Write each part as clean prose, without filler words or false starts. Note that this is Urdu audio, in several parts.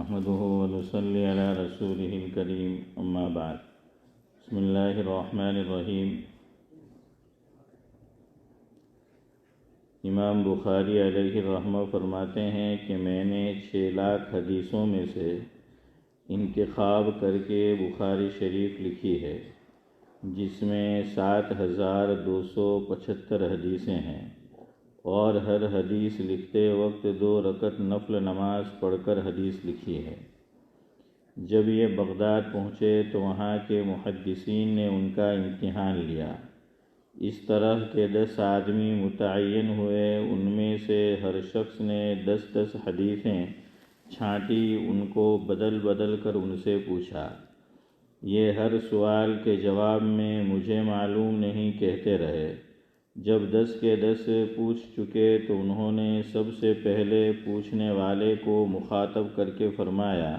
نحمده ونصلي على رسوله الكريم اما بعد بسم اللہ الرحمن الرحیم۔ امام بخاری علیہ الرحمہ فرماتے ہیں کہ میں نے 6 لاکھ حدیثوں میں سے انتخاب کر کے بخاری شریف لکھی ہے، جس میں 7,275 حدیثیں ہیں، اور ہر حدیث لکھتے وقت 2 رکعت نفل نماز پڑھ کر حدیث لکھی ہے۔ جب یہ بغداد پہنچے تو وہاں کے محدثین نے ان کا امتحان لیا۔ اس طرح کے 10 آدمی متعین ہوئے، ان میں سے ہر شخص نے 10 حدیثیں چھانٹی، ان کو بدل بدل کر ان سے پوچھا۔ یہ ہر سوال کے جواب میں مجھے معلوم نہیں کہتے رہے۔ جب 10 کے 10 پوچھ چکے تو انہوں نے سب سے پہلے پوچھنے والے کو مخاطب کر کے فرمایا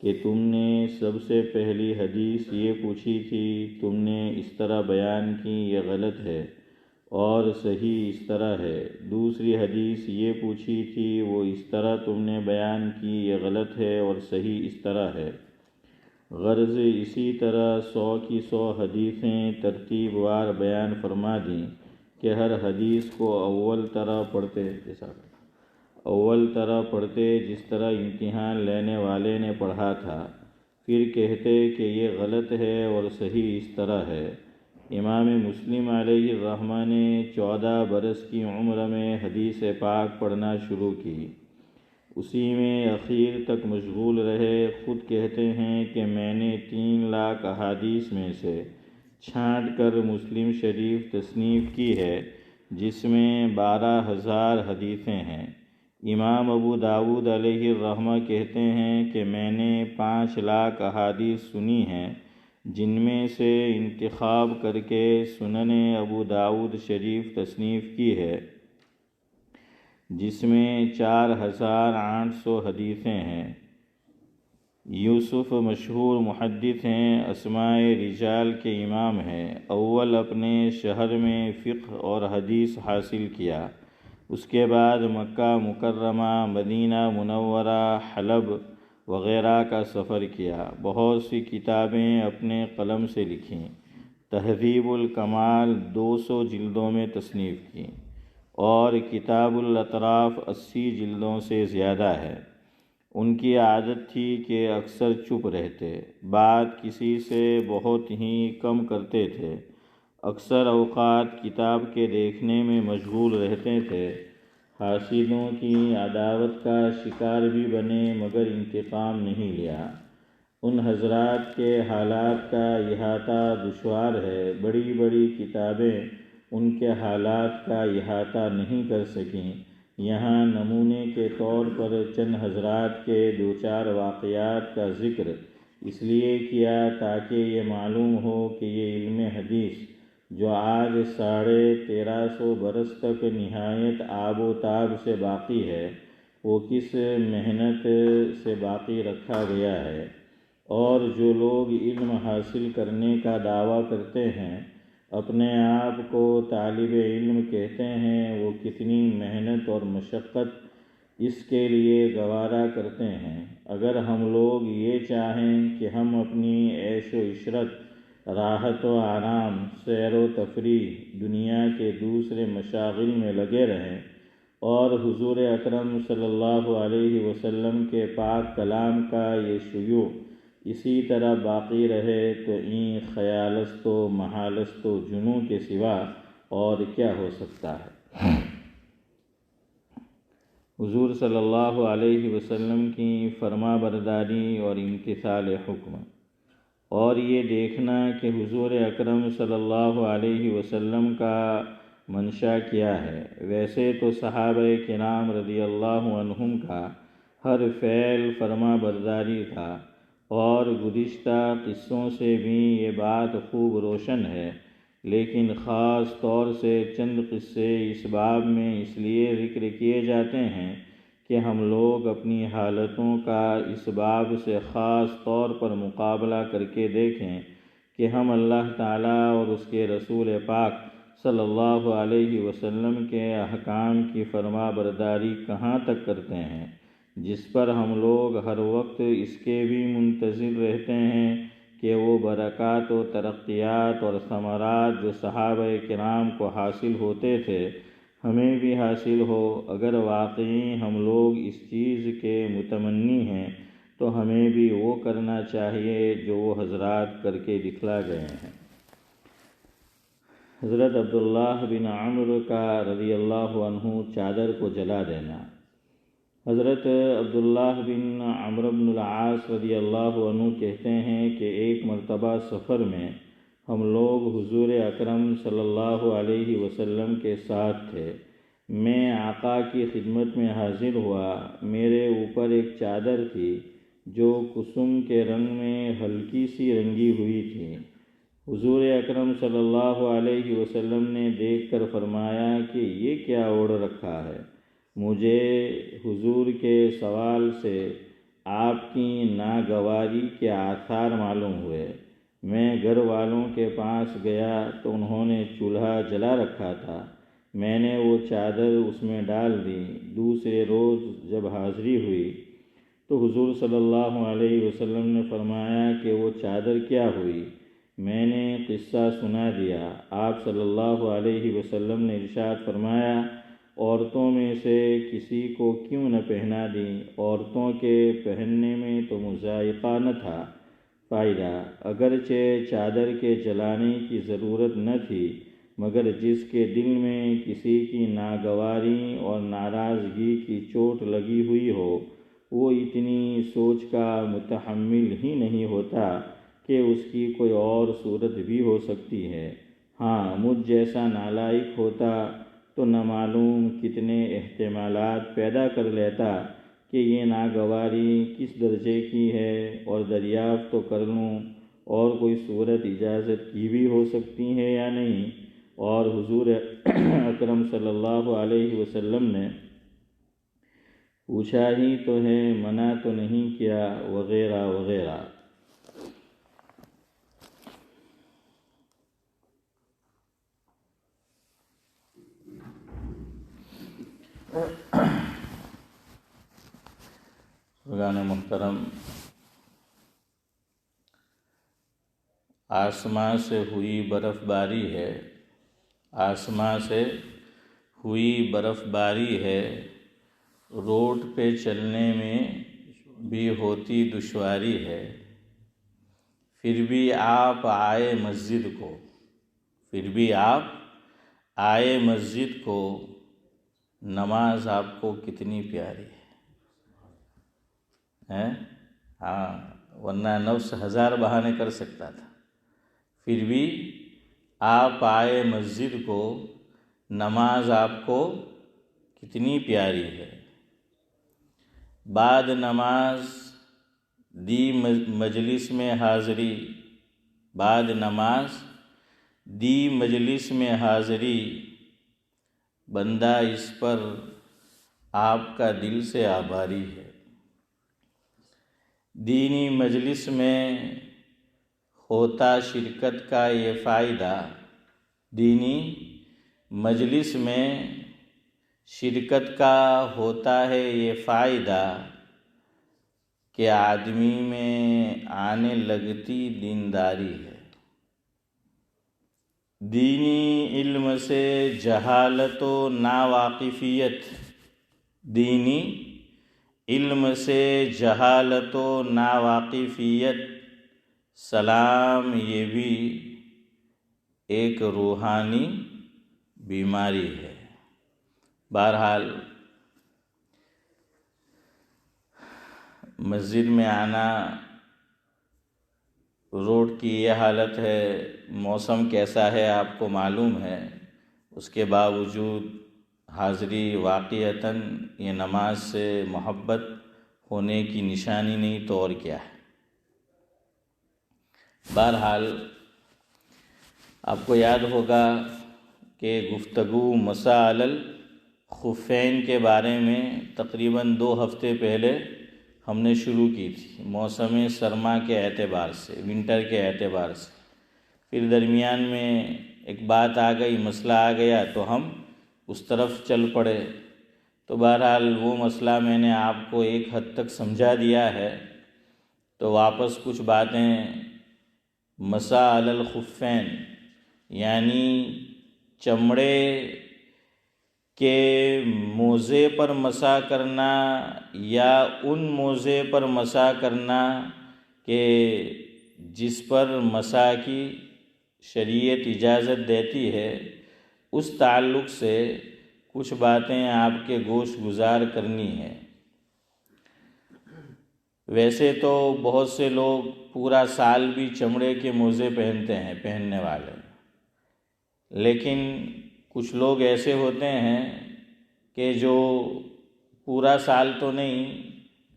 کہ تم نے سب سے پہلی حدیث یہ پوچھی تھی، تم نے اس طرح بیان کی، یہ غلط ہے، اور صحیح اس طرح ہے۔ دوسری حدیث یہ پوچھی تھی، وہ اس طرح تم نے بیان کی، یہ غلط ہے اور صحیح اس طرح ہے۔ غرض اسی طرح 100 کی 100 حدیثیں ترتیب وار بیان فرما دیں کہ ہر حدیث کو اول طرح پڑھتے جس طرح امتحان لینے والے نے پڑھا تھا، پھر کہتے کہ یہ غلط ہے اور صحیح اس طرح ہے۔ امام مسلم علیہ الرحمہ نے 14 برس کی عمر میں حدیث پاک پڑھنا شروع کی، اسی میں اخیر تک مشغول رہے۔ خود کہتے ہیں کہ میں نے 3 لاکھ احادیث میں سے چھانٹ کر مسلم شریف تصنیف کی ہے، جس میں 12,000 حدیثیں ہیں۔ امام ابو داؤد علیہ الرحمہ کہتے ہیں کہ میں نے 5 لاکھ احادیث سنی ہیں، جن میں سے انتخاب کر کے سنن ابو داؤد شریف تصنیف کی ہے، جس میں 4,800 حدیثیں ہیں۔ یوسف مشہور محدث ہیں، اسماء رجال کے امام ہیں۔ اول اپنے شہر میں فقہ اور حدیث حاصل کیا، اس کے بعد مکہ مکرمہ، مدینہ منورہ، حلب وغیرہ کا سفر کیا۔ بہت سی کتابیں اپنے قلم سے لکھیں۔ تہذیب الکمال 200 جلدوں میں تصنیف کی، اور کتاب الاطراف 80 جلدوں سے زیادہ ہے۔ ان کی عادت تھی کہ اکثر چپ رہتے، بات کسی سے بہت ہی کم کرتے تھے، اکثر اوقات کتاب کے دیکھنے میں مشغول رہتے تھے۔ حاسدوں کی عداوت کا شکار بھی بنے مگر انتقام نہیں لیا۔ ان حضرات کے حالات کا احاطہ دشوار ہے، بڑی بڑی کتابیں ان کے حالات کا احاطہ نہیں کر سکیں۔ یہاں نمونے کے طور پر چند حضرات کے 2-4 واقعات کا ذکر اس لیے کیا تاکہ یہ معلوم ہو کہ یہ علم حدیث جو آج 1350 برس تک نہایت آب و تاب سے باقی ہے، وہ کس محنت سے باقی رکھا گیا ہے، اور جو لوگ علم حاصل کرنے کا دعویٰ کرتے ہیں، اپنے آپ کو طالب علم کہتے ہیں، وہ کتنی محنت اور مشقت اس کے لیے گوارا کرتے ہیں۔ اگر ہم لوگ یہ چاہیں کہ ہم اپنی عیش و عشرت، راحت و آرام، سیر و تفریح، دنیا کے دوسرے مشاغل میں لگے رہیں، اور حضور اکرم صلی اللہ علیہ وسلم کے پاک کلام کا یہ شیوع اسی طرح باقی رہے، تو این خیالست و محالست و جنوں کے سوا اور کیا ہو سکتا ہے۔ حضور صلی اللہ علیہ وسلم کی فرما برداری اور امتثال حکم، اور یہ دیکھنا کہ حضور اکرم صلی اللہ علیہ وسلم کا منشا کیا ہے۔ ویسے تو صحابہ کرام رضی اللہ عنہم کا ہر فعل فرما برداری تھا، اور گزشتہ قصوں سے بھی یہ بات خوب روشن ہے، لیکن خاص طور سے چند قصے اس باب میں اس لیے ذکر کیے جاتے ہیں کہ ہم لوگ اپنی حالتوں کا اس باب سے خاص طور پر مقابلہ کر کے دیکھیں کہ ہم اللہ تعالیٰ اور اس کے رسول پاک صلی اللہ علیہ وسلم کے احکام کی فرما برداری کہاں تک کرتے ہیں۔ جس پر ہم لوگ ہر وقت اس کے بھی منتظر رہتے ہیں کہ وہ برکات و ترقیات اور ثمرات جو صحابہ کرام کو حاصل ہوتے تھے ہمیں بھی حاصل ہو۔ اگر واقعی ہم لوگ اس چیز کے متمنی ہیں تو ہمیں بھی وہ کرنا چاہیے جو وہ حضرات کر کے دکھلا گئے ہیں۔ حضرت عبداللہ بن عمرو کا رضی اللہ عنہ چادر کو جلا دینا۔ حضرت عبداللہ بن عمرو بن العاص رضی اللہ عنہ کہتے ہیں کہ ایک مرتبہ سفر میں ہم لوگ حضور اکرم صلی اللہ علیہ وسلم کے ساتھ تھے۔ میں آقا کی خدمت میں حاضر ہوا۔ میرے اوپر ایک چادر تھی جو کسم کے رنگ میں ہلکی سی رنگی ہوئی تھی۔ حضور اکرم صلی اللہ علیہ وسلم نے دیکھ کر فرمایا کہ یہ کیا اوڑھ رکھا ہے؟ مجھے حضور کے سوال سے آپ کی ناگواری کے آثار معلوم ہوئے۔ میں گھر والوں کے پاس گیا تو انہوں نے چولہا جلا رکھا تھا۔ میں نے وہ چادر اس میں ڈال دی۔ دوسرے روز جب حاضری ہوئی تو حضور صلی اللہ علیہ وسلم نے فرمایا کہ وہ چادر کیا ہوئی؟ میں نے قصہ سنا دیا۔ آپ صلی اللہ علیہ وسلم نے ارشاد فرمایا، عورتوں میں سے کسی کو کیوں نہ پہنا دی؟ عورتوں کے پہننے میں تو مذائقہ نہ تھا فائدہ، اگرچہ چادر کے جلانے کی ضرورت نہ تھی، مگر جس کے دل میں کسی کی ناگواری اور ناراضگی کی چوٹ لگی ہوئی ہو وہ اتنی سوچ کا متحمل ہی نہیں ہوتا کہ اس کی کوئی اور صورت بھی ہو سکتی ہے۔ ہاں، مجھ جیسا نالائق ہوتا تو نہ معلوم کتنے احتمالات پیدا کر لیتا کہ یہ ناگواری کس درجے کی ہے اور دریافت تو کر لوں اور کوئی صورت اجازت کی بھی ہو سکتی ہے یا نہیں، اور حضور اکرم صلی اللہ علیہ وسلم نے پوچھا ہی تو ہے، منع تو نہیں کیا، وغیرہ وغیرہ۔ بزرگان محترم، آسمان سے ہوئی برف باری ہے، آسمان سے ہوئی برف باری ہے، روڈ پہ چلنے میں بھی ہوتی دشواری ہے، پھر بھی آپ آئے مسجد کو، پھر بھی آپ آئے مسجد کو، نماز آپ کو کتنی پیاری ہے۔ ہاں، ورنہ نفس ہزار بہانے کر سکتا تھا، پھر بھی آپ آئے مسجد کو، نماز آپ کو کتنی پیاری ہے۔ بعد نماز دی مجلس میں حاضری، بعد نماز دی مجلس میں حاضری، بندہ اس پر آپ کا دل سے آباری ہے۔ دینی مجلس میں ہوتا شرکت کا یہ فائدہ، دینی مجلس میں شرکت کا ہوتا ہے یہ فائدہ کہ آدمی میں آنے لگتی دینداری ہے۔ دینی علم سے جہالت و ناواقفیت، دینی علم سے جہالت و ناواقفیت، سلام یہ بھی ایک روحانی بیماری ہے۔ بہرحال مسجد میں آنا، روڈ کی یہ حالت ہے، موسم کیسا ہے آپ کو معلوم ہے، اس کے باوجود حاضری واقعتاً یہ نماز سے محبت ہونے کی نشانی نہیں تو اور کیا ہے۔ بہرحال آپ کو یاد ہوگا کہ گفتگو مسح علی الخفین کے بارے میں تقریباً 2 ہفتے پہلے ہم نے شروع کی تھی، موسم سرما کے اعتبار سے، ونٹر کے اعتبار سے۔ پھر درمیان میں ایک بات آ گئی، مسئلہ آ گیا تو ہم اس طرف چل پڑے۔ تو بہرحال وہ مسئلہ میں نے آپ کو ایک حد تک سمجھا دیا ہے. تو واپس کچھ باتیں مسح علی الخفین یعنی چمڑے کے موزے پر مسح کرنا یا ان موزے پر مسح کرنا کہ جس پر مسح کی شریعت اجازت دیتی ہے، اس تعلق سے کچھ باتیں آپ کے گوش گزار کرنی ہے. ویسے تو بہت سے لوگ پورا سال بھی چمڑے کے موزے پہنتے ہیں، پہننے والے، لیکن کچھ لوگ ایسے ہوتے ہیں کہ جو پورا سال تو نہیں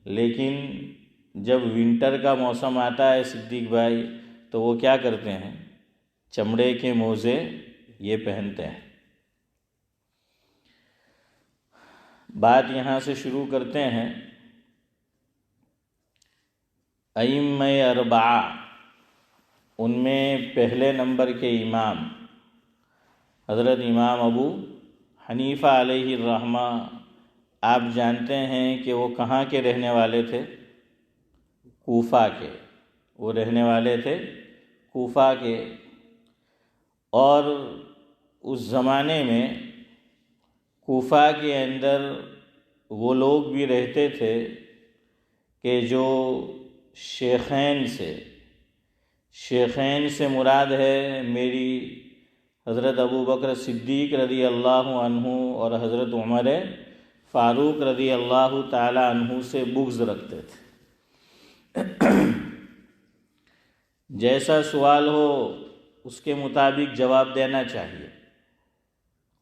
لیکن جب ونٹر کا موسم آتا ہے صدیق بھائی تو وہ کیا کرتے ہیں، چمڑے کے موزے یہ پہنتے ہیں. بات یہاں سے شروع کرتے ہیں. ائمہ اربعہ، ان میں پہلے نمبر کے امام حضرت امام ابو حنیفہ علیہ الرحمہ، آپ جانتے ہیں کہ وہ کہاں کے رہنے والے تھے؟ کوفہ کے. وہ رہنے والے تھے کوفہ کے، اور اس زمانے میں کوفہ کے اندر وہ لوگ بھی رہتے تھے کہ جو شیخین سے مراد ہے میری حضرت ابو بکر صدیق رضی اللہ عنہ اور حضرت عمر فاروق رضی اللہ تعالی عنہ سے بغض رکھتے تھے. جیسا سوال ہو اس کے مطابق جواب دینا چاہیے،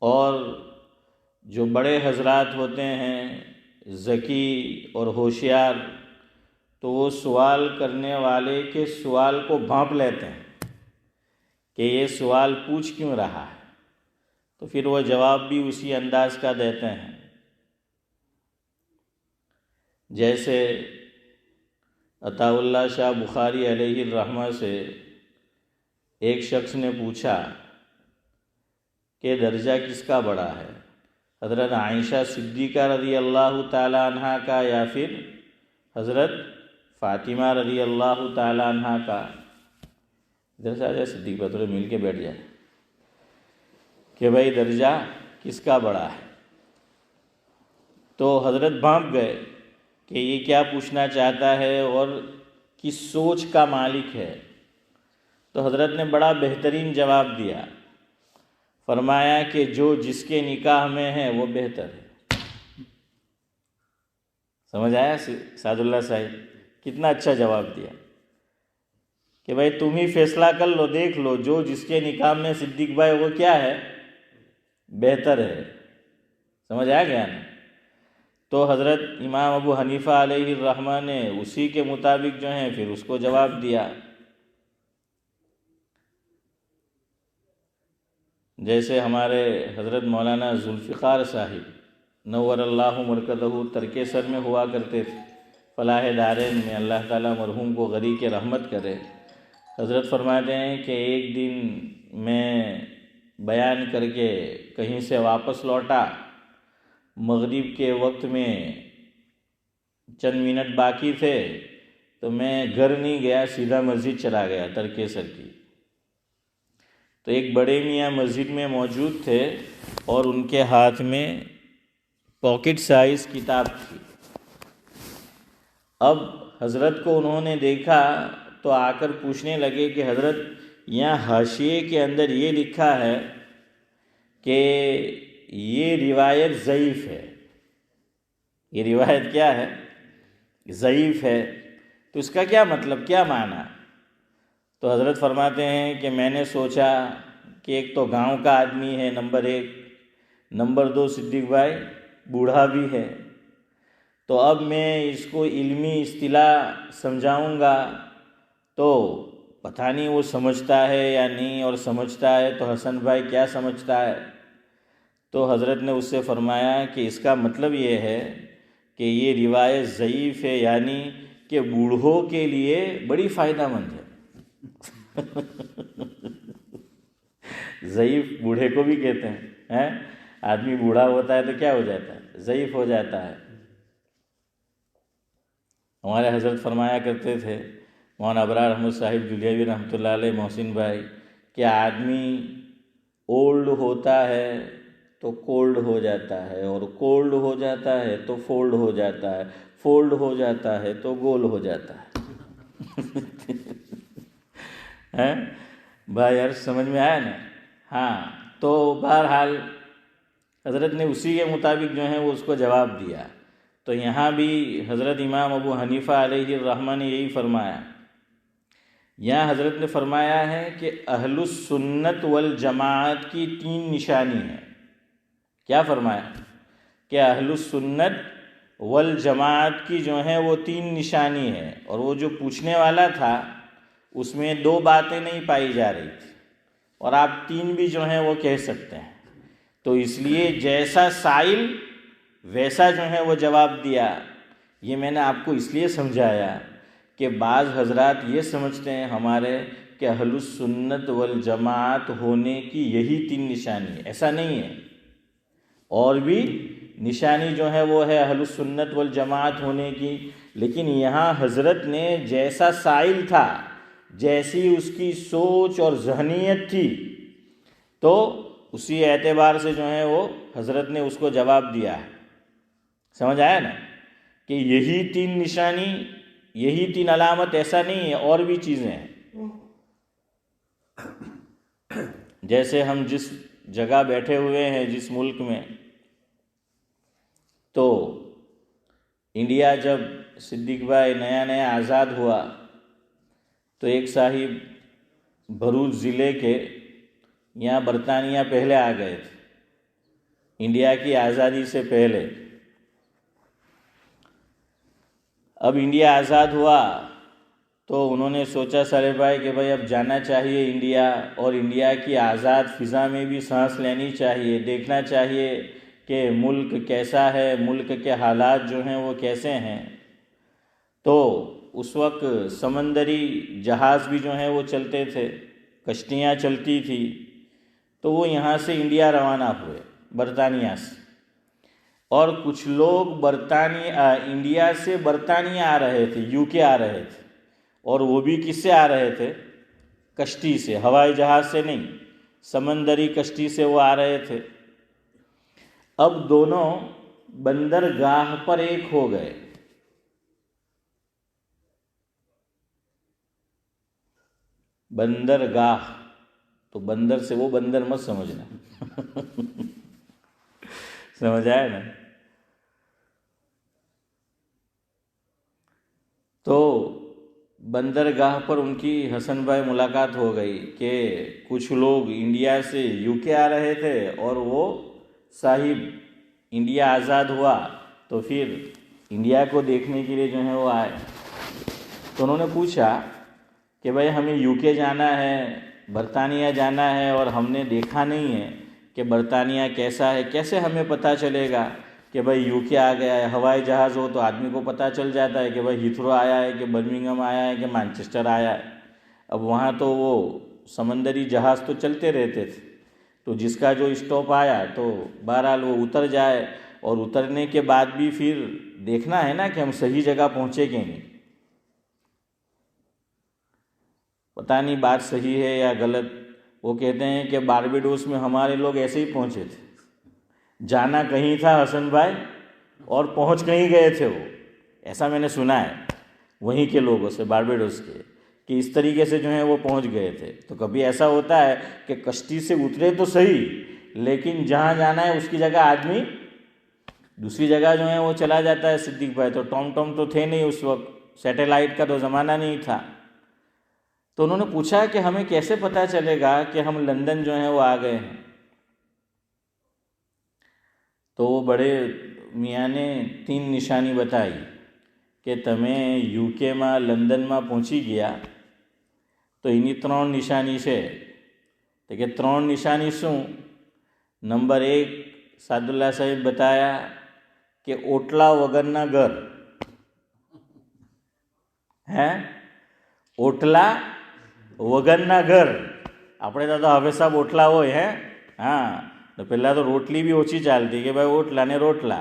اور جو بڑے حضرات ہوتے ہیں ذکی اور ہوشیار تو وہ سوال کرنے والے کے سوال کو بھانپ لیتے ہیں کہ یہ سوال پوچھ کیوں رہا ہے، تو پھر وہ جواب بھی اسی انداز کا دیتے ہیں. جیسے عطا اللہ شاہ بخاری علیہ الرحمہ سے ایک شخص نے پوچھا کہ درجہ کس کا بڑا ہے، حضرت عائشہ صدیقہ رضی اللہ تعالی عنہا کا یا پھر حضرت فاطمہ رضی اللہ تعالی عنہا کا؟ ادھر سے آ جائے صدیق بھائی، تھوڑے مل کے بیٹھ جائے کہ بھائی درجہ کس کا بڑا ہے. تو حضرت بھانپ گئے کہ یہ کیا پوچھنا چاہتا ہے اور کس سوچ کا مالک ہے. تو حضرت نے بڑا بہترین جواب دیا، فرمایا کہ جو جس کے نکاح میں ہے وہ بہتر ہے. سمجھ آیا سعد اللہ صاحب؟ کتنا اچھا جواب دیا کہ بھائی تم ہی فیصلہ کر لو، دیکھ لو جو جس کے نکاح میں صدیق بھائی وہ کیا ہے، بہتر ہے. سمجھ آیا گیا نا؟ تو حضرت امام ابو حنیفہ علیہ الرحمہ نے اسی کے مطابق جو ہیں پھر اس کو جواب دیا. جیسے ہمارے حضرت مولانا ذوالفقار صاحب نور اللہ مرکزہ ترکیسر میں ہوا کرتے تھے، فلاح دارین میں، اللہ تعالیٰ مرحوم کو غری کے رحمت کرے. حضرت فرماتے ہیں کہ ایک دن میں بیان کر کے کہیں سے واپس لوٹا، مغرب کے وقت میں چند منٹ باقی تھے تو میں گھر نہیں گیا، سیدھا مسجد چلا گیا ترکیسر کی. تو ایک بڑے میاں مسجد میں موجود تھے اور ان کے ہاتھ میں پاکٹ سائز کتاب تھی. اب حضرت کو انہوں نے دیکھا تو آ کر پوچھنے لگے کہ حضرت یہاں حاشیے کے اندر یہ لکھا ہے کہ یہ روایت ضعیف ہے. یہ روایت کیا ہے؟ ضعیف ہے. تو اس کا کیا مطلب، کیا معنی؟ تو حضرت فرماتے ہیں کہ میں نے سوچا کہ ایک تو گاؤں کا آدمی ہے، نمبر ایک، نمبر دو صدیق بھائی بوڑھا بھی ہے، تو اب میں اس کو علمی اصطلاح سمجھاؤں گا تو پتہ نہیں وہ سمجھتا ہے یا نہیں، اور سمجھتا ہے تو حسن بھائی کیا سمجھتا ہے. تو حضرت نے اس سے فرمایا کہ اس کا مطلب یہ ہے کہ یہ روایت ضعیف ہے، یعنی کہ بوڑھوں کے لیے بڑی فائدہ مند ہے. ضعیف بوڑھے کو بھی کہتے ہیں. آدمی بوڑھا ہوتا ہے تو کیا ہو جاتا ہے؟ ضعیف ہو جاتا ہے۔ ہمارے حضرت فرمایا کرتے تھے مولانا ابرار احمد صاحب جلیوی رحمۃ اللہ علیہ، محسن بھائی، کہ آدمی اولڈ ہوتا ہے تو کولڈ ہو جاتا ہے، اور کولڈ ہو جاتا ہے تو فولڈ ہو جاتا ہے، فولڈ ہو جاتا ہے تو گول ہو جاتا ہے۔ بھائی یار سمجھ میں آیا نا؟ ہاں، تو بہرحال حضرت نے اسی کے مطابق جو ہے وہ اس کو جواب دیا۔ تو یہاں بھی حضرت امام ابو حنیفہ علیہ الرحمہ نے یہی فرمایا۔ یہاں حضرت نے فرمایا ہے کہ اہل السنت والجماعت کی 3 نشانی ہیں۔ کیا فرمایا؟ کہ اہل السنت والجماعت کی جو ہے وہ 3 نشانی ہے، اور وہ جو پوچھنے والا تھا اس میں 2 باتیں نہیں پائی جا رہی تھی، اور آپ 3 بھی جو ہیں وہ کہہ سکتے ہیں۔ تو اس لیے جیسا سائل ویسا جو ہے وہ جواب دیا۔ یہ میں نے آپ کو اس لیے سمجھایا کہ بعض حضرات یہ سمجھتے ہیں ہمارے کہ اہل السنت والجماعت ہونے کی یہی 3 نشانی ہے۔ ایسا نہیں ہے، اور بھی نشانی جو ہے وہ ہے اہل السنت والجماعت ہونے کی، لیکن یہاں حضرت نے جیسا سائل تھا، جیسی اس کی سوچ اور ذہنیت تھی، تو اسی اعتبار سے جو ہے وہ حضرت نے اس کو جواب دیا ہے۔ سمجھ آیا نا؟ کہ یہی 3 نشانی، یہی 3 علامت، ایسا نہیں ہے، اور بھی چیزیں ہیں۔ جیسے ہم جس جگہ بیٹھے ہوئے ہیں، جس ملک میں، تو انڈیا جب صدیق بھائی نیا نیا آزاد ہوا تو ایک صاحب بھروچ ضلع کے یہاں برطانیہ پہلے آ گئے تھے، انڈیا کی آزادی سے پہلے۔ اب انڈیا آزاد ہوا تو انہوں نے سوچا سارے بھائی کہ بھائی اب جانا چاہیے انڈیا، اور انڈیا کی آزاد فضا میں بھی سانس لینی چاہیے، دیکھنا چاہیے کہ ملک کیسا ہے، ملک کے حالات جو ہیں وہ کیسے ہیں۔ تو اس وقت سمندری جہاز بھی جو ہیں وہ چلتے تھے، کشتیاں چلتی تھی، تو وہ یہاں سے انڈیا روانہ ہوئے برطانیہ سے، اور کچھ لوگ انڈیا سے برطانیہ آ رہے تھے، یو کے آ رہے تھے، اور وہ بھی کس سے آ رہے تھے؟ کشتی سے، ہوائی جہاز سے نہیں، سمندری کشتی سے وہ آ رہے تھے۔ اب دونوں بندرگاہ پر ایک ہو گئے۔ بندرگاہ، تو بندر سے وہ بندر مت سمجھنا سمجھ آیا نا؟ تو بندرگاہ پر ان کی حسن بھائی ملاقات ہو گئی کہ کچھ لوگ انڈیا سے یو کے آ رہے تھے، اور وہ صاحب انڈیا آزاد ہوا تو پھر انڈیا کو دیکھنے کے لیے جو ہے وہ آئے۔ تو انہوں نے پوچھا کہ بھائی ہمیں یو کے جانا ہے، برطانیہ جانا ہے، اور ہم نے دیکھا نہیں ہے کہ برطانیہ کیسا ہے، کیسے ہمیں پتہ چلے گا کہ بھائی یو کے آ گیا ہے؟ ہوائی جہاز ہو تو آدمی کو پتہ چل جاتا ہے کہ بھائی ہیتھرو آیا ہے، کہ برمنگھم آیا ہے، کہ مانچسٹر آیا ہے۔ اب وہاں تو وہ سمندری جہاز تو چلتے رہتے تھے، تو جس کا جو اسٹاپ آیا تو بہرحال وہ اتر جائے، اور اترنے کے بعد بھی پھر دیکھنا ہے نا کہ ہم صحیح جگہ پہنچے کہ نہیں۔ پتہ نہیں بات صحیح ہے یا غلط۔ وہ کہتے ہیں کہ باربیڈوس میں ہمارے لوگ ایسے ہی پہنچے تھے، جانا کہیں تھا حسن بھائی اور پہنچ کہیں گئے تھے وہ، ایسا میں نے سنا ہے وہیں کے لوگوں سے، باربیڈوس کے، کہ اس طریقے سے جو ہیں وہ پہنچ گئے تھے۔ تو کبھی ایسا ہوتا ہے کہ کشتی سے اترے تو صحیح، لیکن جہاں جانا ہے اس کی جگہ آدمی دوسری جگہ جو ہے وہ چلا جاتا ہے۔ صدیق بھائی تو ٹام ٹام تو تھے نہیں اس وقت، سیٹلائٹ کا تو زمانہ نہیں تھا۔ تو انہوں نے پوچھا کہ ہمیں کیسے پتہ چلے گا کہ ہم لندن جو ہیں وہ آ گئے ہیں؟ تو وہ بڑے میاں نے 3 نشانی بتائی کہ تمہیں یو کے میں لندن میں پہنچی گیا تو انہی 3 نشانی سے، تو کہ 3 نشانی سوں؟ نمبر 1 سعد اللہ صاحب بتایا کہ اوٹلا وگرنا گھر ہے، اوٹلا વગરના ઘર. આપણે તો હવે સાહેબ ઓટલા હોય હે, હા, તો પહેલાં તો રોટલી બી ઓછી ચાલતી કે ભાઈ ઓટલા ને રોટલા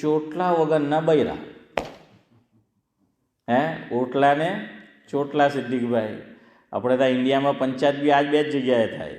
ચોટલા વગરના બૈરા હે ઓટલા ને ચોટલા। સિદ્દીકભાઈ આપણે ત્યાં ઇન્ડિયામાં પંચાયત બી આજ બે જ જગ્યાએ થાય,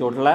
ચોટલા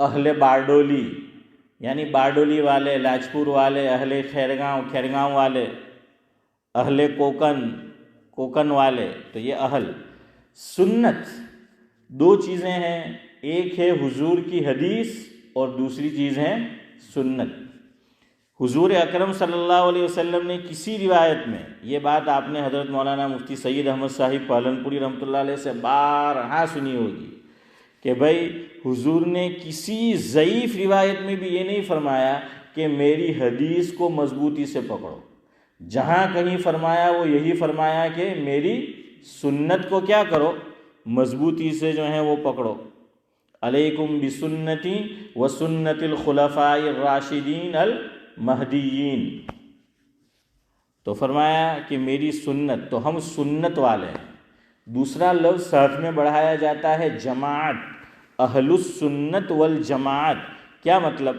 اہل بارڈولی یعنی بارڈولی والے، لاجپور والے، اہل کھیرگاؤں والے، اہل کوکن والے، تو یہ اہل سنت دو چیزیں ہیں، ایک ہے حضور کی حدیث اور دوسری چیز ہے سنت۔ حضور اکرم صلی اللہ علیہ وسلم نے کسی روایت میں، یہ بات آپ نے حضرت مولانا مفتی سید احمد صاحب پالنپوری رحمۃ اللہ علیہ سے بارہا سنی ہوگی کہ بھائی حضور نے کسی ضعیف روایت میں بھی یہ نہیں فرمایا کہ میری حدیث کو مضبوطی سے پکڑو، جہاں کہیں فرمایا وہ یہی فرمایا کہ میری سنت کو کیا کرو، مضبوطی سے جو ہے وہ پکڑو۔ علیکم بسنتی وسنت الخلفاء الراشدین المہدیین، تو فرمایا کہ میری سنت، تو ہم سنت والے ہیں۔ دوسرا لفظ ساتھ میں بڑھایا جاتا ہے جماعت، اہل السنت والجماعت۔ کیا مطلب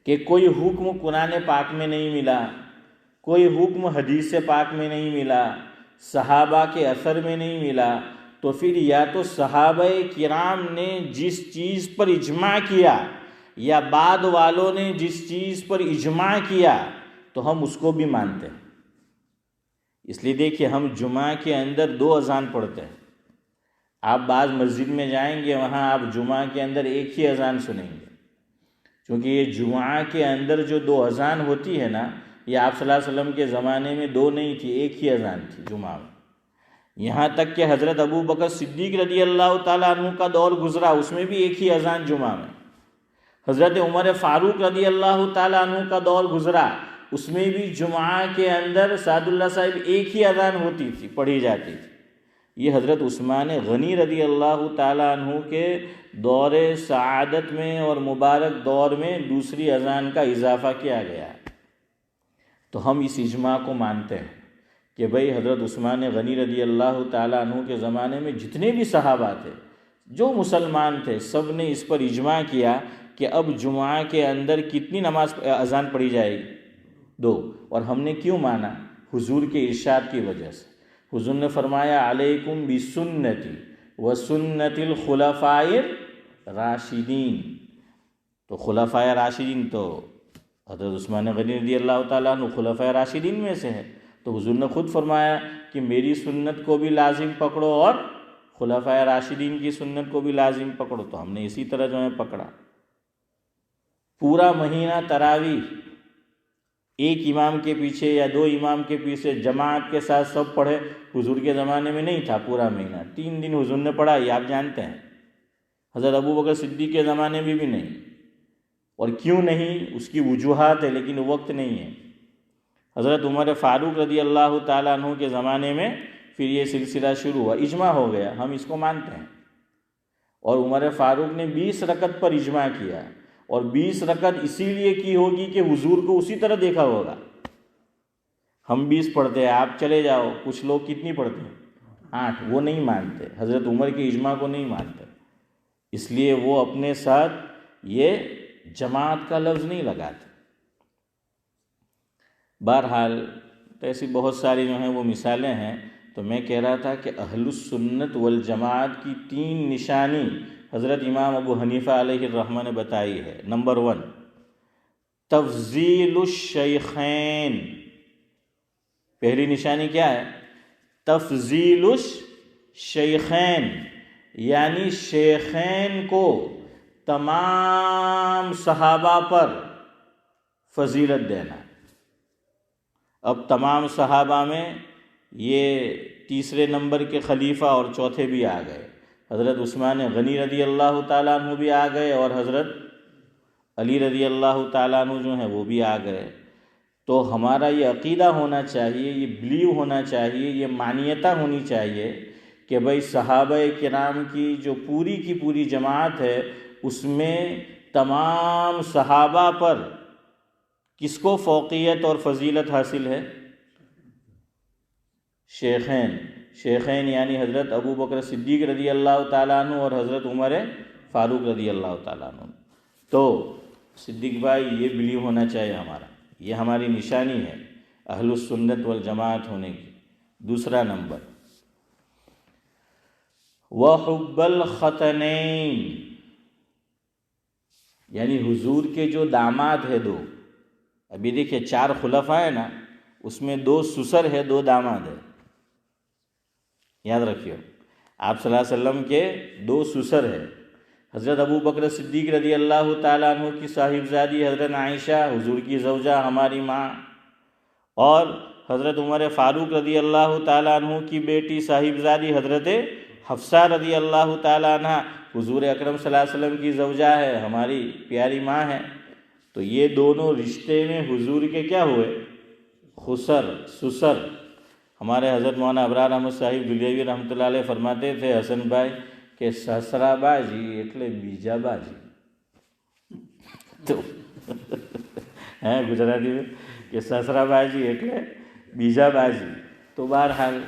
کہ کوئی حکم قرآن پاک میں نہیں ملا، کوئی حکم حدیث پاک میں نہیں ملا، صحابہ کے اثر میں نہیں ملا، تو پھر یا تو صحابہ کرام نے جس چیز پر اجماع کیا یا بعد والوں نے جس چیز پر اجماع کیا تو ہم اس کو بھی مانتے ہیں۔ اس لیے دیکھیے ہم جمعہ کے اندر 2 اذان پڑھتے ہیں، آپ بعض مسجد میں جائیں گے وہاں آپ جمعہ کے اندر ایک ہی اذان سنیں گے، کیونکہ یہ جمعہ کے اندر جو 2 اذان ہوتی ہے نا، یہ آپ صلی اللہ علیہ وسلم کے زمانے میں 2 نہیں تھی، ایک ہی اذان تھی جمعہ میں۔ یہاں تک کہ حضرت ابو بکر صدیق رضی اللہ تعالیٰ عنہ کا دور گزرا، اس میں بھی ایک ہی اذان جمعہ میں۔ حضرت عمر فاروق رضی اللہ تعالیٰ عنہ کا دور گزرا، اس میں بھی جمعہ کے اندر سعد اللہ صاحب ایک ہی اذان ہوتی تھی، پڑھی جاتی تھی۔ یہ حضرت عثمان غنی رضی اللہ تعالیٰ عنہ کے دور سعادت میں اور مبارک دور میں دوسری اذان کا اضافہ کیا گیا، تو ہم اس اجماع کو مانتے ہیں کہ بھئی حضرت عثمان غنی رضی اللہ تعالیٰ عنہ کے زمانے میں جتنے بھی صحابہ تھے، جو مسلمان تھے، سب نے اس پر اجماع کیا کہ اب جمعہ کے اندر کتنی اذان پڑھی جائے گی؟ 2۔ اور ہم نے کیوں مانا؟ حضور کے ارشاد کی وجہ سے۔ حضور نے فرمایا علیکم بسنتی وسنت الخلفاء الراشدین، تو خلفاء راشدین تو حضرت عثمان غنی رضی اللہ تعالیٰ عنہ خلفاء راشدین میں سے ہے، تو حضور نے خود فرمایا کہ میری سنت کو بھی لازم پکڑو اور خلفاء راشدین کی سنت کو بھی لازم پکڑو، تو ہم نے اسی طرح جو ہے پکڑا۔ پورا مہینہ تراویح ایک امام کے پیچھے یا 2 امام کے پیچھے جماعت کے ساتھ سب پڑھے، حضور کے زمانے میں نہیں تھا۔ پورا مہینہ 3 دن حضور نے پڑھا، یہ آپ جانتے ہیں۔ حضرت ابو بکر صدیق کے زمانے میں بھی نہیں، اور کیوں نہیں اس کی وجوہات ہے، لیکن وقت نہیں ہے۔ حضرت عمر فاروق رضی اللہ تعالیٰ عنہ کے زمانے میں پھر یہ سلسلہ شروع ہوا، اجماع ہو گیا، ہم اس کو مانتے ہیں۔ اور عمر فاروق نے 20 رکعت پر اجماع کیا، اور 20 رکعت اسی لیے کی ہوگی کہ حضور کو اسی طرح دیکھا ہوگا۔ ہم 20 پڑھتے ہیں، آپ چلے جاؤ، کچھ لوگ کتنی پڑھتے ہیں؟ 8، وہ نہیں مانتے، حضرت عمر کے اجماع کو نہیں مانتے، اس لیے وہ اپنے ساتھ یہ جماعت کا لفظ نہیں لگاتے۔ بہرحال ایسی بہت ساری جو ہیں وہ مثالیں ہیں، تو میں کہہ رہا تھا کہ اہل السنت والجماعت کی 3 نشانی حضرت امام ابو حنیفہ علیہ الرحمہ نے بتائی ہے۔ نمبر 1 تفضیل الشیخین، پہلی نشانی کیا ہے؟ تفضیل الشیخین، یعنی شیخین کو تمام صحابہ پر فضیلت دینا۔ اب تمام صحابہ میں یہ تیسرے نمبر کے خلیفہ اور چوتھے بھی آ گئے، حضرت عثمان غنی رضی اللہ تعالیٰ عنہ بھی آ گئے، اور حضرت علی رضی اللہ تعالیٰ عنہ جو ہیں وہ بھی آ گئے۔ تو ہمارا یہ عقیدہ ہونا چاہیے، یہ بلیو ہونا چاہیے، یہ مانیتہ ہونی چاہیے کہ بھئی صحابہ کرام کی جو پوری کی پوری جماعت ہے، اس میں تمام صحابہ پر کس کو فوقیت اور فضیلت حاصل ہے؟ شیخین یعنی حضرت ابو بکر صدیق رضی اللہ تعالیٰ عنہ اور حضرت عمر فاروق رضی اللہ تعالیٰ عنہ۔ تو صدیق بھائی یہ بلیو ہونا چاہیے ہمارا، یہ ہماری نشانی ہے اہل السنت والجماعت ہونے کی۔ دوسرا نمبر وحب الختنین، یعنی حضور کے جو داماد ہے دو، ابھی دیکھیے 4 خلفاء ہے نا، اس میں 2 سسر ہے، 2 داماد ہے، یاد رکھیے آپ صلی اللہ علیہ وسلم کے 2 سسر ہے، حضرت ابو بکر صدیق رضی اللہ تعالیٰ عنہ کی صاحبزادی حضرت عائشہ حضور کی زوجہ ہماری ماں، اور حضرت عمر فاروق رضی اللہ تعالیٰ عنہ کی بیٹی صاحبزادی حضرت حفصہ رضی اللہ تعالیٰ عنہ حضور اکرم صلی اللہ علیہ وسلم کی زوجہ ہے، ہماری پیاری ماں ہے۔ تو یہ دونوں رشتے میں حضور کے کیا ہوئے؟ خسر، سسر۔ ہمارے حضرت مولانا ابرار احمد صاحب دلیوی رحمۃ اللہ علیہ فرماتے تھے حسن بھائی کہ سسرا باجی એટલે بیجا باجی، تو ہیں گجراتی میں کہ سسرا باجی એટલે بیجا باجی۔ تو بہرحال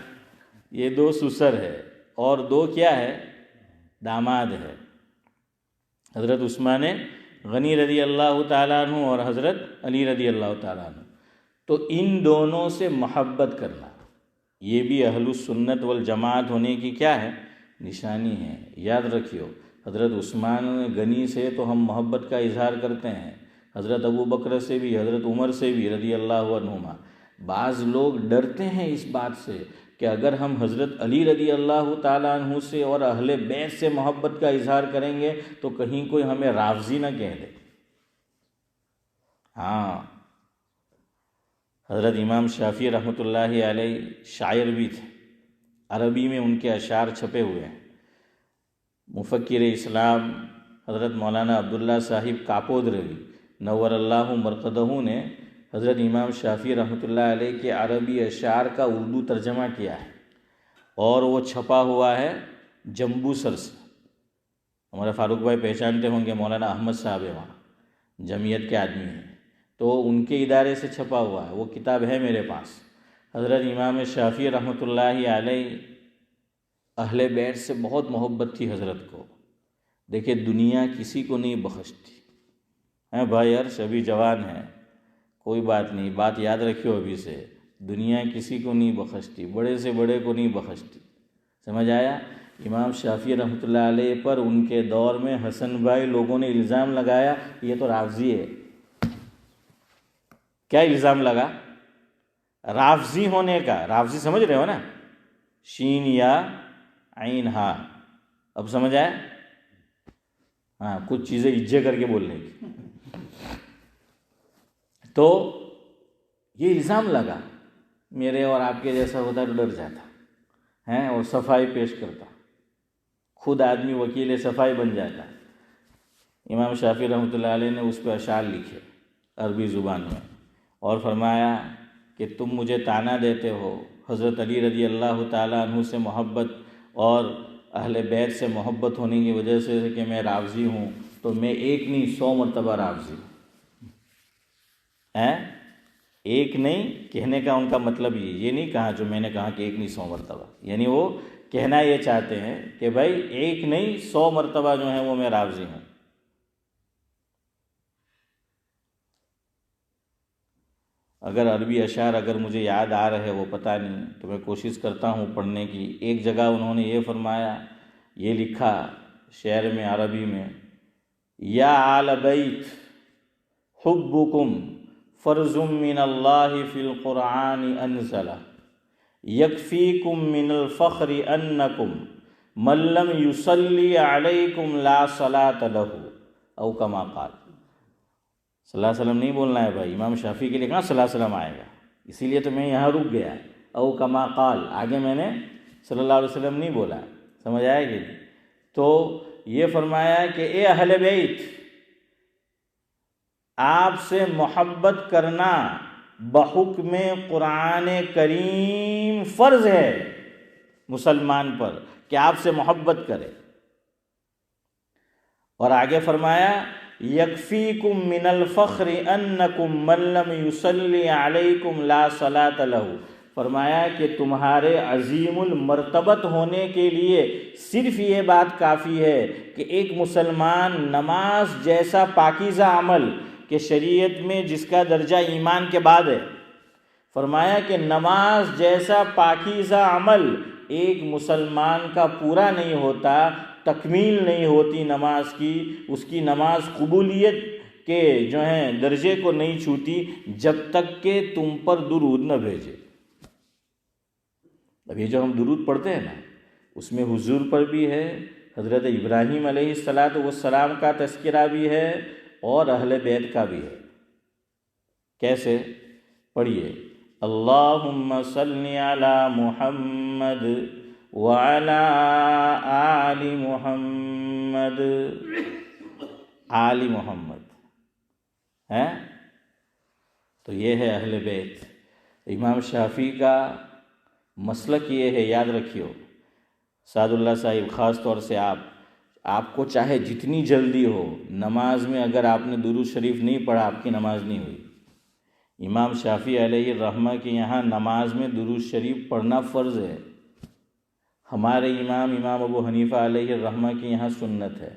یہ 2 سسر ہے اور 2 کیا ہے؟ داماد ہے، حضرت عثمان غنی رضی اللہ تعالیٰ عنہ اور حضرت علی رضی اللہ تعالیٰ عنہ۔ تو ان دونوں سے محبت کرنا یہ بھی اہل السنت والجماعت ہونے کی کیا ہے؟ نشانی ہے۔ یاد رکھیو حضرت عثمان غنی سے تو ہم محبت کا اظہار کرتے ہیں، حضرت ابو بکر سے بھی، حضرت عمر سے بھی رضی اللہ عنہما۔ بعض لوگ ڈرتے ہیں اس بات سے کہ اگر ہم حضرت علی رضی اللہ تعالیٰ عنہ سے اور اہل بیت سے محبت کا اظہار کریں گے تو کہیں کوئی ہمیں رافضی نہ کہہ دے۔ ہاں، حضرت امام شافعی رحمۃ اللہ علیہ شاعر بھی تھے، عربی میں ان کے اشعار چھپے ہوئے ہیں۔ مفکر اسلام حضرت مولانا عبداللہ صاحب کاپودروی نور اللہ مرقدہ نے حضرت امام شافعی رحمۃ اللہ علیہ کے عربی اشعار کا اردو ترجمہ کیا ہے، اور وہ چھپا ہوا ہے جمبو سر سے۔ ہمارے فاروق بھائی پہچانتے ہوں گے، مولانا احمد صاحب ہے، وہاں جمعیت کے آدمی ہیں، تو ان کے ادارے سے چھپا ہوا ہے، وہ کتاب ہے میرے پاس۔ حضرت امام شافعی رحمۃ اللہ علیہ اہل بیت سے بہت محبت تھی حضرت کو۔ دیکھیں دنیا کسی کو نہیں بخشتی ہیں بھائی، عرش ابھی جوان ہے، کوئی بات نہیں، بات یاد رکھیو ابھی سے، دنیا کسی کو نہیں بخشتی، بڑے سے بڑے کو نہیں بخشتی، سمجھ آیا؟ امام شافعی رحمۃ اللہ علیہ پر ان کے دور میں حسن بھائی لوگوں نے الزام لگایا یہ تو رافضی ہے۔ کیا الزام لگا؟ رافضی ہونے کا۔ رافضی سمجھ رہے ہو نا، شین یا عین ہا، اب سمجھ آیا؟ ہاں، کچھ چیزیں اجے کر کے بولنے کی۔ تو یہ الزام لگا، میرے اور آپ کے جیسا ہوتا تو ڈر جاتا ہے اور صفائی پیش کرتا، خود آدمی وکیل صفائی بن جاتا۔ امام شافعی رحمۃ اللہ علیہ نے اس پہ اشعار لکھے عربی زبان میں، اور فرمایا کہ تم مجھے طعنہ دیتے ہو حضرت علی رضی اللہ تعالیٰ عنہ سے محبت اور اہل بیت سے محبت ہونے کی وجہ سے کہ میں رافضی ہوں، تو میں 1 نہیں 100 مرتبہ رافضی ہوں۔ ایک نہیں کہنے کا ان کا مطلب یہ نہیں کہا جو میں نے کہا کہ 1 نہیں 100 مرتبہ، یعنی وہ کہنا یہ چاہتے ہیں کہ بھائی 1 نہیں 100 مرتبہ جو ہے وہ میں رافضی ہوں۔ اگر عربی اشعار اگر مجھے یاد آ رہے وہ پتہ نہیں، تو میں کوشش کرتا ہوں پڑھنے کی۔ ایک جگہ انہوں نے یہ فرمایا، یہ لکھا شعر میں عربی میں، یا آل بیت حبکم فرض من اللہ فی القرآن انزلہ یکفیکم من الفخر انکم من لم یصلی علیکم لا صلاۃ لہ، او کما قال۔ صلی اللہ علیہ وسلم نہیں بولنا ہے بھائی، امام شافعی کے لیے کہاں صلی اللہ علیہ وسلم آئے گا، اسی لیے تو میں یہاں رک گیا، او کما قال، آگے میں نے صلی اللہ علیہ وسلم نہیں بولا، سمجھ آئے گی؟ تو یہ فرمایا کہ اے اہل بیت، آپ سے محبت کرنا بحکم قرآن کریم فرض ہے مسلمان پر کہ آپ سے محبت کرے۔ اور آگے فرمایا یکفیکم من الفخر انکم من لم یصلی علیکم لا صلاۃ لہ، فرمایا کہ تمہارے عظیم المرتبت ہونے کے لیے صرف یہ بات کافی ہے کہ ایک مسلمان نماز جیسا پاکیزہ عمل کہ شریعت میں جس کا درجہ ایمان کے بعد ہے، فرمایا کہ نماز جیسا پاکیزہ عمل ایک مسلمان کا پورا نہیں ہوتا تکمیل نہیں ہوتی نماز کی، اس کی نماز قبولیت کے جو ہیں درجے کو نہیں چھوتی جب تک کہ تم پر درود نہ بھیجے۔ اب یہ جو ہم درود پڑھتے ہیں نا، اس میں حضور پر بھی ہے، حضرت ابراہیم علیہ السلام کا تذکرہ بھی ہے اور اہل بیت کا بھی ہے۔ کیسے؟ پڑھیے، اللہم صلی علی محمد وعلی آل محمد، آل محمد ہے، تو یہ ہے اہل بیت۔ امام شافعی کا مسلک یہ ہے، یاد رکھیو سعد اللہ صاحب، خاص طور سے آپ کو چاہے جتنی جلدی ہو، نماز میں اگر آپ نے درود شریف نہیں پڑھا آپ کی نماز نہیں ہوئی۔ امام شافعی علیہ الرحمہ کے یہاں نماز میں درود شریف پڑھنا فرض ہے، ہمارے امام ابو حنیفہ علیہ الرحمہ کے یہاں سنت ہے۔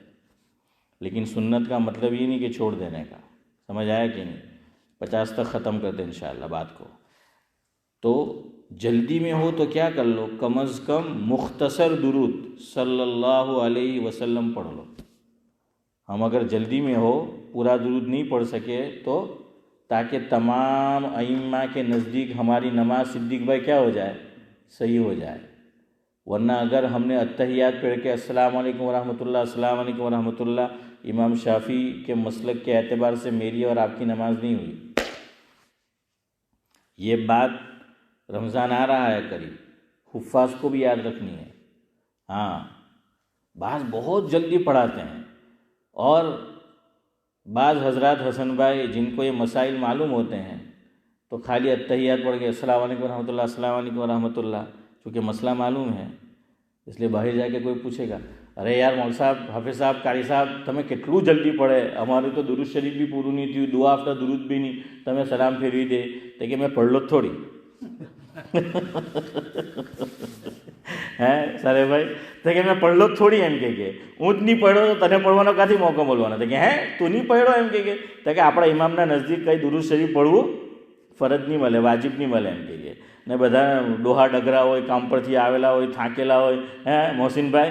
لیکن سنت کا مطلب یہ نہیں کہ چھوڑ دینے کا، سمجھ آیا کہ نہیں؟ 50 تک ختم کر دیں انشاءاللہ بات کو۔ تو جلدی میں ہو تو کیا کر لو، کم از کم مختصر درود صلی اللہ علیہ وسلم پڑھ لو۔ ہم اگر جلدی میں ہو پورا درود نہیں پڑھ سکے تو تاکہ تمام ائمہ کے نزدیک ہماری نماز صدیق بھائی کیا ہو جائے، صحیح ہو جائے۔ ورنہ اگر ہم نے اتحیات پڑھ کے السلام علیکم ورحمۃ اللہ، السلام علیکم ورحمۃ اللہ، امام شافعی کے مسلک کے اعتبار سے میری اور آپ کی نماز نہیں ہوئی۔ یہ بات رمضان آ رہا ہے قریب، حفاظ کو بھی یاد رکھنی ہے۔ ہاں، بعض بہت جلدی پڑھاتے ہیں، اور بعض حضرات حسن بھائی جن کو یہ مسائل معلوم ہوتے ہیں تو خالی اتحیات پڑھ کے السلام علیکم ورحمۃ اللہ، السلام علیکم ورحمۃ اللہ، چونکہ مسئلہ معلوم ہے اس لیے باہر جا کے کوئی پوچھے گا، ارے یار مول صاحب، حافظ صاحب، قاری صاحب، تمہیں کتلو جلدی پڑھے، ہماری تو درود شریف بھی پوری نہیں تھی، دعا آفٹر درود بھی نہیں، تمہیں سلام پھیری دے تے کہ میں پڑھ لو تھوڑی ہیں سارے بھائی، تے کہ میں پڑھ لو تھوڑی એમ કે હું જ નહીં પઢ્યો તો તને પઢવાનો કાથી મોકો મળવાનો? તો કે હે તું નહીં પઢ્યો એમ કે તો કે આપણા ઇમામના નજદીક કંઈ દુરૂદ શરીફ પઢવું ફરજ નહીં મળે, વાજિબ નહીં મળે એમ કે ને બધા ડોહા ડગરા હોય, કામ પરથી આવેલા હોય, થાકેલા હોય, હે મોહસિનભાઈ,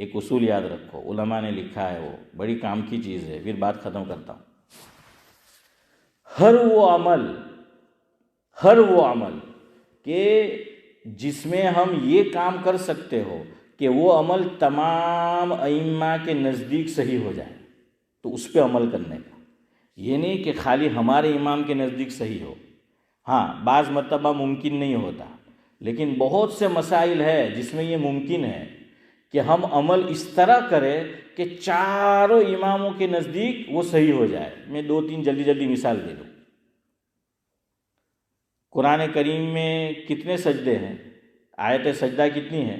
ایک اصول یاد رکھو، علماء نے لکھا ہے، وہ بڑی کام کی چیز ہے، پھر بات ختم کرتا ہوں۔ ہر وہ عمل کہ جس میں ہم یہ کام کر سکتے ہو کہ وہ عمل تمام ائمہ کے نزدیک صحیح ہو جائے تو اس پہ عمل کرنے کا، یہ نہیں کہ خالی ہمارے امام کے نزدیک صحیح ہو۔ ہاں، بعض مرتبہ ممکن نہیں ہوتا، لیکن بہت سے مسائل ہے جس میں یہ ممکن ہے کہ ہم عمل اس طرح کریں کہ چاروں اماموں کے نزدیک وہ صحیح ہو جائے۔ میں 2-3 جلدی مثال دے دوں۔ قرآن کریم میں کتنے سجدے ہیں؟ آیت سجدہ کتنی ہے؟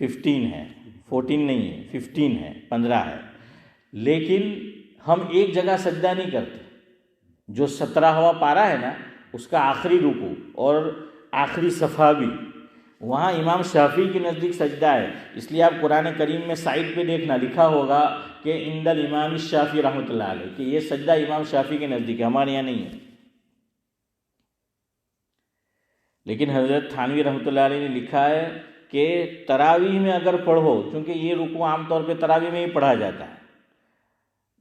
15 ہے، 14 نہیں ہے، 15 ہے، 15 ہے۔ لیکن ہم ایک جگہ سجدہ نہیں کرتے۔ جو 17واں پارہ ہے نا، اس کا آخری رکوع اور آخری صفحہ بھی وہاں امام شافعی کے نزدیک سجدہ ہے۔ اس لیے آپ قرآن کریم میں سائڈ پہ دیکھنا، لکھا ہوگا کہ عند الامام الشافعی رحمۃ اللہ علیہ، کہ یہ سجدہ امام شافعی کے نزدیک ہے، ہمارے یہاں نہیں ہے۔ لیکن حضرت تھانوی رحمۃ اللہ علیہ نے لکھا ہے کہ تراویح میں اگر پڑھو، چونکہ یہ رکوع عام طور پہ تراویح میں ہی پڑھا جاتا ہے،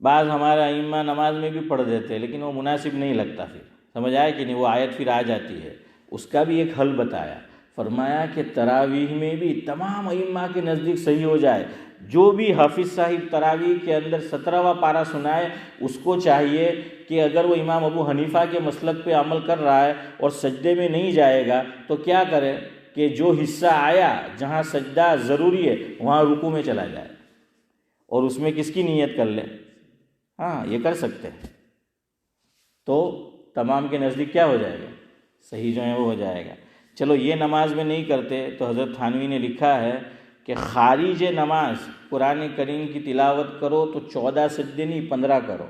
بعض ہمارے ائمہ نماز میں بھی پڑھ دیتے ہیں، لیکن وہ مناسب نہیں لگتا، پھر سمجھ آیا کہ نہیں، وہ آیت پھر آ جاتی ہے۔ اس کا بھی ایک حل بتایا، فرمایا کہ تراویح میں بھی تمام ائمہ کے نزدیک صحیح ہو جائے۔ جو بھی حافظ صاحب تراویح کے اندر 17واں پارہ سنائے، اس کو چاہیے کہ اگر وہ امام ابو حنیفہ کے مسلک پہ عمل کر رہا ہے اور سجدے میں نہیں جائے گا تو کیا کرے کہ جو حصہ آیا جہاں سجدہ ضروری ہے وہاں رکوع میں چلا جائے اور اس میں کس کی نیت کر لے۔ ہاں، یہ کر سکتے ہیں، تو تمام کے نزدیک کیا ہو جائے گا، صحیح جو ہے وہ ہو جائے گا۔ چلو یہ نماز میں نہیں کرتے تو حضرت تھانوی نے لکھا ہے کہ خارج نماز قرآن کریم کی تلاوت کرو تو 14 سجدے نہیں 15 کرو۔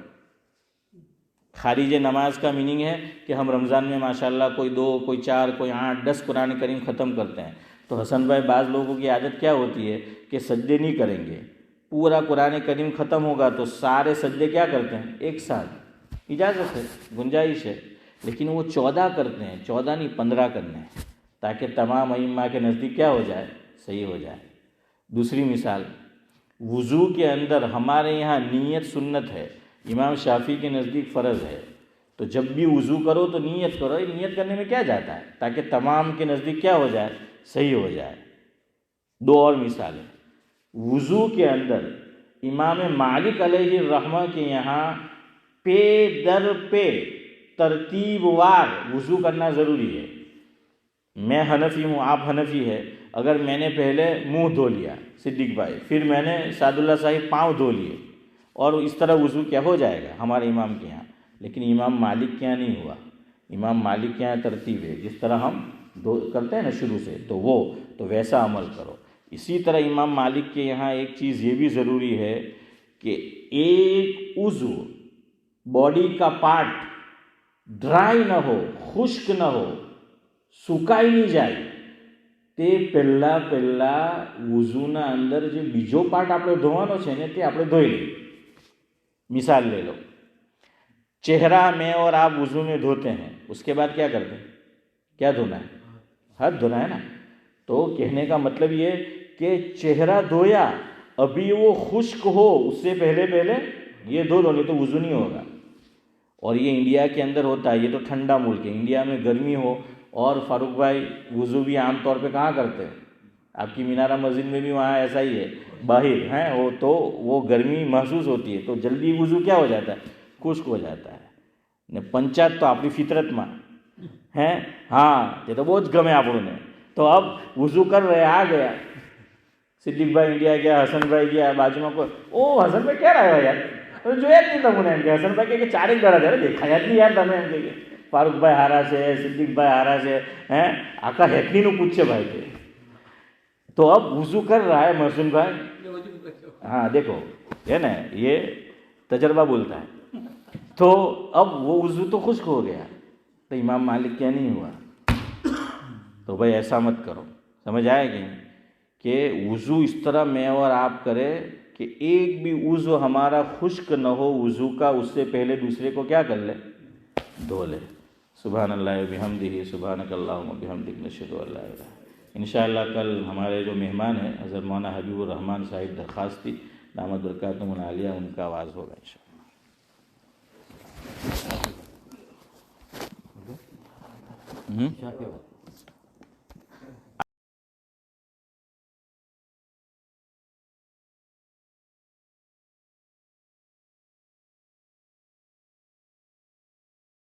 خارج نماز کا میننگ ہے کہ ہم رمضان میں ماشاءاللہ کوئی 2، کوئی 4، کوئی 8، 10 قرآن کریم ختم کرتے ہیں، تو حسن بھائی بعض لوگوں کی عادت کیا ہوتی ہے کہ سجدے نہیں کریں گے، پورا قرآن کریم ختم ہوگا تو سارے سجدے کیا کرتے ہیں ایک ساتھ۔ اجازت ہے، گنجائش ہے، لیکن وہ 14 کرتے ہیں، 14 نہیں 15 کرنے ہیں، تاکہ تمام ائمہ کے نزدیک کیا ہو جائے؟ صحیح ہو جائے۔ دوسری مثال، وضو کے اندر ہمارے یہاں نیت سنت ہے، امام شافعی کے نزدیک فرض ہے، تو جب بھی وضو کرو تو نیت کرو۔ نیت کرنے میں کیا جاتا ہے؟ تاکہ تمام کے نزدیک کیا ہو جائے؟ صحیح ہو جائے۔ دو اور مثالیں، وضو کے اندر امام مالک علیہ الرحمہ کے یہاں پے در پے ترتیب وار وضو کرنا ضروری ہے۔ میں حنفی ہوں، آپ حنفی ہے، اگر میں نے پہلے منہ دھو لیا صدیق بھائی، پھر میں نے سعد اللہ صاحب پاؤں دھو لیے، اور اس طرح وضو کیا ہو جائے گا ہمارے امام کے یہاں۔ لیکن امام مالک کے یہاں نہیں ہوا، امام مالک کے یہاں ترتیب ہے، جس طرح ہم کرتے ہیں نا شروع سے، تو ویسا عمل کرو۔ اسی طرح امام مالک کے یہاں ایک چیز یہ بھی ضروری ہے کہ ایک عضو باڈی کا پارٹ ڈرائی نہ ہو، خشک نہ ہو، سکائی نہیں جائے તે પહેલા વઝુના અંદર જે બીજો પાર્ટ આપણે ધોવાનો છે ને તે આપણે ધોઈ લઈએ. مثال لے لو، چہرہ میں اور آپ وضو میں دھوتے ہیں، اس کے بعد کیا کرتے ہیں؟ کیا دھونا ہے؟ ہاتھ دھونا ہے نا۔ تو کہنے کا مطلب یہ کہ چہرہ دھویا، ابھی وہ خشک ہو اس سے پہلے یہ دھو لو، نہیں تو وضو نہیں ہوگا۔ اور یہ انڈیا کے اندر ہوتا ہے، یہ تو ٹھنڈا ملک ہے، انڈیا میں گرمی ہو، اور فاروق بھائی وضو بھی عام طور پہ کہاں کرتے ہیں؟ آپ کی مینارہ مسجد میں بھی وہاں ایسا ہی ہے، باہر ہیں وہ، تو وہ گرمی محسوس ہوتی ہے تو جلدی وضو کیا ہو جاتا ہے؟ خشک ہو جاتا ہے۔ پنچات تو اپنی فطرت میں ہیں، ہاں یہ تو بہت گمے આપણું نے۔ تو اب وضو کر رہے، آ گیا صدیق بھائی انڈیا گیا، حسن بھائی گیا، بازو میں کوئی، او حسن بھائی کیا رہا یار، જોયા જ નહીં તમને એમ કે હસન ભાઈ કે ચારેક દાડા ત્યારે દેખાયા જ નહીં યાર તમે એમ કે ફારૂક ભાઈ હારા છે, સિદ્દીક ભાઈ હારા છે, હે આખા હેકનીનું પૂછશે ભાઈ કે। تو اب وضو کر رہا ہے محسن بھائی، ہاں دیکھو ہے نا، یہ تجربہ بولتا ہے۔ تو اب وہ وضو تو خشک ہو گیا، تو امام مالک کیا نہیں ہوا؟ تو بھائی ایسا مت کرو، سمجھ آئے گی کہ وضو اس طرح میں اور آپ کرے کہ ایک بھی عضو ہمارا خشک نہ ہو وضو کا، اس سے پہلے دوسرے کو کیا کر لے؟ دھو لے۔ سبحان اللہ و بحمدہ، سبحانک اللہم و بحمدک، نشہد ان لا الہ الا انت۔ انشاءاللہ کل ہمارے جو مہمان ہیں حضرت مولانا حبیب الرحمن صاحب درخواست تھی، دامت برکاتہم العالیہ، ان کا آواز ہوگا انشاءاللہ۔